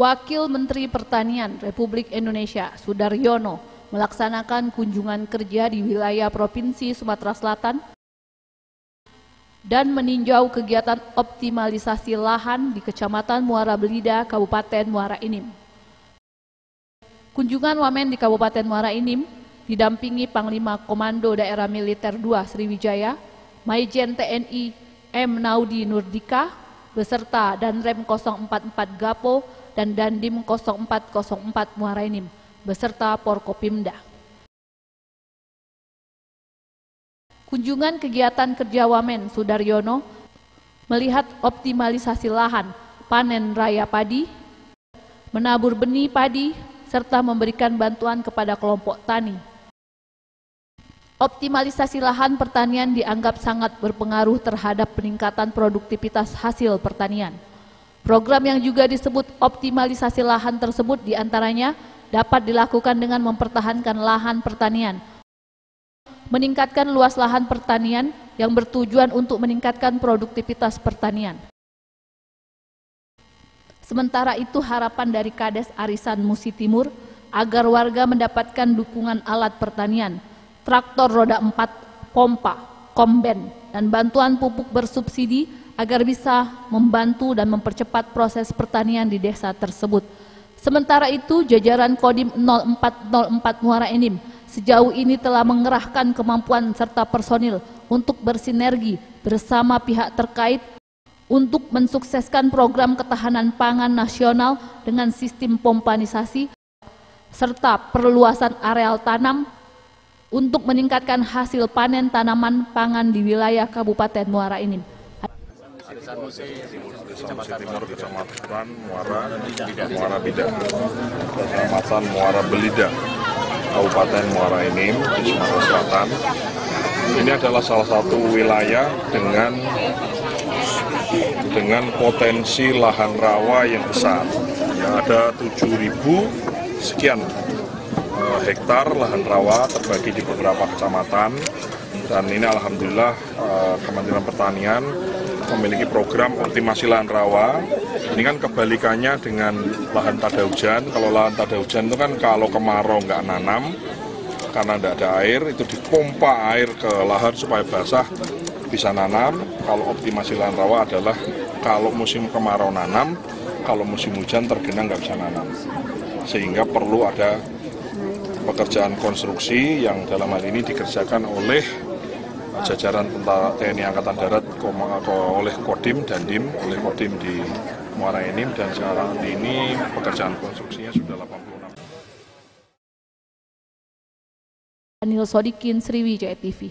Wakil Menteri Pertanian Republik Indonesia Sudaryono melaksanakan kunjungan kerja di wilayah Provinsi Sumatera Selatan dan meninjau kegiatan optimalisasi lahan di Kecamatan Muara Belida, Kabupaten Muara Enim. Kunjungan Wamen di Kabupaten Muara Enim didampingi Panglima Komando Daerah Militer II Sriwijaya, Maijen TNI M. Naudi Nurdika, beserta Danrem 044 Gapo dan Dandim 0404 Muara Enim, beserta Porkopimda. Kunjungan kegiatan kerja Wamen Sudaryono melihat optimalisasi lahan, panen raya padi, menabur benih padi, serta memberikan bantuan kepada kelompok tani. Optimalisasi lahan pertanian dianggap sangat berpengaruh terhadap peningkatan produktivitas hasil pertanian. Program yang juga disebut optimalisasi lahan tersebut diantaranya dapat dilakukan dengan mempertahankan lahan pertanian, meningkatkan luas lahan pertanian yang bertujuan untuk meningkatkan produktivitas pertanian. Sementara itu harapan dari Kades Arisan Musi Timur agar warga mendapatkan dukungan alat pertanian, traktor roda 4, pompa, komben, dan bantuan pupuk bersubsidi agar bisa membantu dan mempercepat proses pertanian di desa tersebut. Sementara itu, jajaran Kodim 0404 Muara Enim sejauh ini telah mengerahkan kemampuan serta personil untuk bersinergi bersama pihak terkait untuk mensukseskan program ketahanan pangan nasional dengan sistem pompanisasi serta perluasan areal tanam untuk meningkatkan hasil panen tanaman pangan di wilayah Kabupaten Muara Enim. Arisan Musi Timur, Kecamatan Muara Bida, Kecamatan Muara Belida, Kabupaten Muara Enim di Sumatera Selatan. Ini adalah salah satu wilayah dengan potensi lahan rawa yang besar. Yang ada 7.000 sekian hektar lahan rawa terbagi di beberapa kecamatan. Dan ini alhamdulillah Kementerian Pertanian memiliki program optimasi lahan rawa. Ini kan kebalikannya dengan lahan tada hujan. Kalau lahan tada hujan itu kan kalau kemarau nggak nanam karena nggak ada air, itu dipompa air ke lahan supaya basah bisa nanam. Kalau optimasi lahan rawa adalah kalau musim kemarau nanam, kalau musim hujan tergenang nggak bisa nanam. Sehingga perlu ada pekerjaan konstruksi yang dalam hal ini dikerjakan oleh jajaran tentara TNI Angkatan Darat oleh Kodim dan Dim, oleh Kodim di Muara Enim, dan sekarang ini pekerjaan konstruksinya sudah 86. Anil Sodikin, Sriwijaya TV.